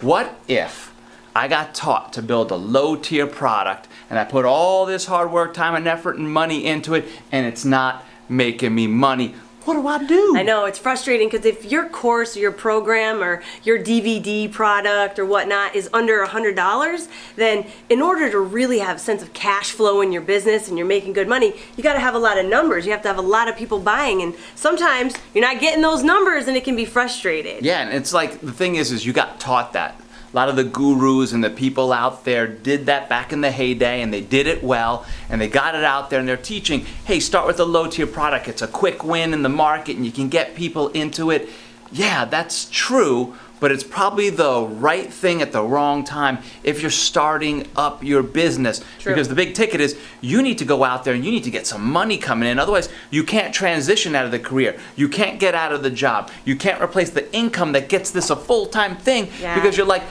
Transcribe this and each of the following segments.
What if I got taught to build a low-tier product and I put all this hard work, time and effort and money into it and it's not making me money? What do I do? I know, it's frustrating because if your course or your program or your DVD product or whatnot is under $100, then in order to really have a sense of cash flow in your business and you're making good money, you got to have a lot of numbers. You have to have a lot of people buying, and sometimes you're not getting those numbers and it can be frustrating. Yeah, and it's like, the thing is you got taught that. A lot of the gurus and the people out there did that back in the heyday, and they did it well, and they got it out there, and they're teaching, hey, start with a low-tier product. It's a quick win in the market, and you can get people into it. Yeah, that's true, but it's probably the right thing at the wrong time if you're starting up your business. True. Because the big ticket is you need to go out there and you need to get some money coming in. Otherwise, you can't transition out of the career. You can't get out of the job. You can't replace the income that gets this a full-time thing because you're like,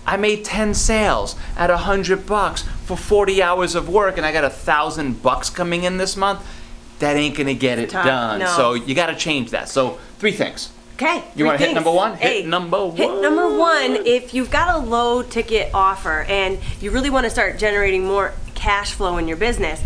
I made 10 sales at $100 for 40 hours of work and I got $1,000 coming in this month. That ain't gonna get it done. No. So you gotta change that. So 3 things. Okay. You want to hit number 1? Hey, hit number 1. Hit number 1. If you've got a low ticket offer and you really want to start generating more cash flow in your business,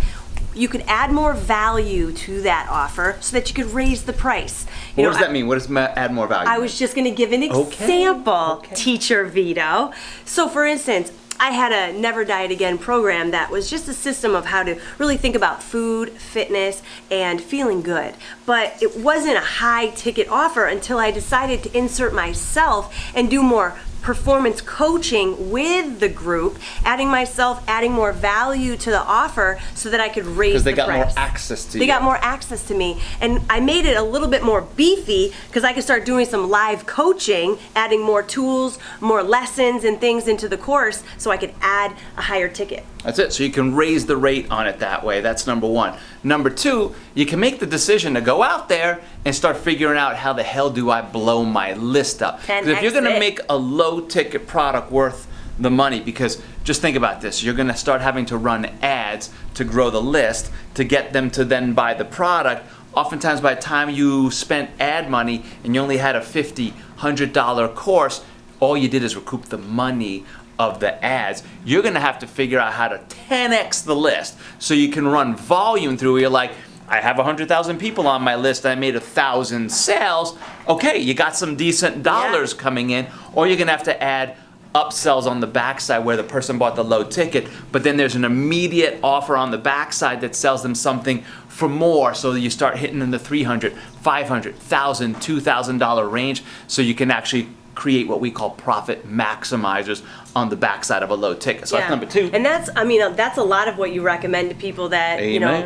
you could add more value to that offer so that you could raise the price. What does that mean? What does add more value? I was just going to give an example, Teacher Vito. So for instance, I had a Never Diet Again program that was just a system of how to really think about food, fitness, and feeling good. But it wasn't a high ticket offer until I decided to insert myself and do more performance coaching with the group, adding more value to the offer so that I could raise the price. Because they got more access to you. They got more access to me. And I made it a little bit more beefy because I could start doing some live coaching, adding more tools, more lessons and things into the course so I could add a higher ticket. That's it. So you can raise the rate on it that way. That's number 1. Number 2, you can make the decision to go out there and start figuring out how the hell do I blow my list up. Because if you're going to make a low ticket product worth the money, because just think about this, you're going to start having to run ads to grow the list to get them to then buy the product. Oftentimes by the time you spent ad money and you only had a $50, $100 course, all you did is recoup the money of the ads. You're gonna have to figure out how to 10x the list so you can run volume through. You're like, I have 100,000 people on my list, I made 1,000 sales. Okay, you got some decent dollars coming in, or you're gonna have to add upsells on the backside where the person bought the low ticket, but then there's an immediate offer on the backside that sells them something for more, so you start hitting in the $300, $500, $1,000, $2,000 range, so you can actually create what we call profit maximizers on the backside of a low ticket. So that's number 2. And that's a lot of what you recommend to people that,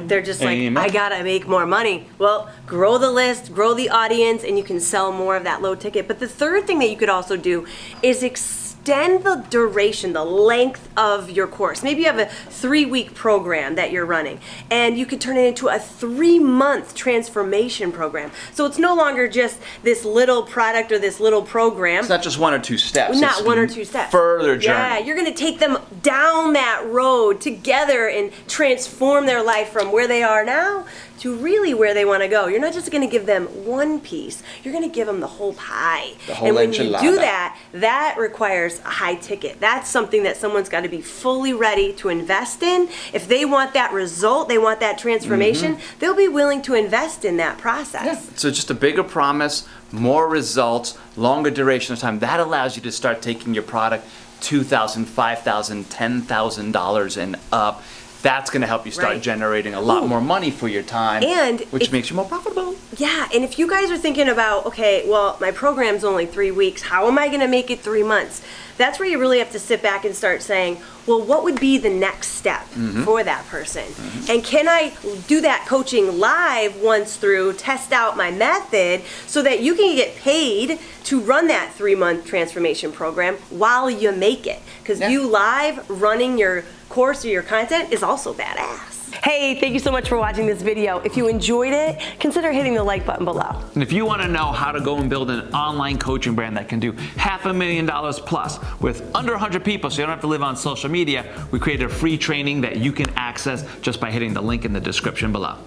they're just like, I gotta make more money. Well, grow the list, grow the audience, and you can sell more of that low ticket. But the third thing that you could also do is extend the duration, the length of your course. Maybe you have a 3-week program that you're running, and you could turn it into a 3-month transformation program. So it's no longer just this little product or this little program. It's not just 1 or 2 steps. Not 1 or 2 steps. Further journey. Yeah, you're going to take them down that road together and transform their life from where they are now to really where they want to go. You're not just going to give them one piece. You're going to give them the whole pie. The whole and when enchilada. you do that, that requires a high ticket. That's something that someone's got to be fully ready to invest in. If they want that result, they want that transformation, they'll be willing to invest in that process. Yeah. So just a bigger promise, more results, longer duration of time. That allows you to start taking your product $2,000, $5,000, $10,000 and up. That's going to help you start generating a lot more money for your time, and which makes you more profitable. Yeah, and if you guys are thinking about, okay, well, my program's only 3 weeks, how am I going to make it 3 months? That's where you really have to sit back and start saying, well, what would be the next step for that person? And can I do that coaching live once through, test out my method so that you can get paid to run that 3-month transformation program while you make it? Because you live running your course or your content is also badass. Hey, thank you so much for watching this video. If you enjoyed it, consider hitting the like button below. And if you want to know how to go and build an online coaching brand that can do $500,000 plus with under 100 people so you don't have to live on social media, we created a free training that you can access just by hitting the link in the description below.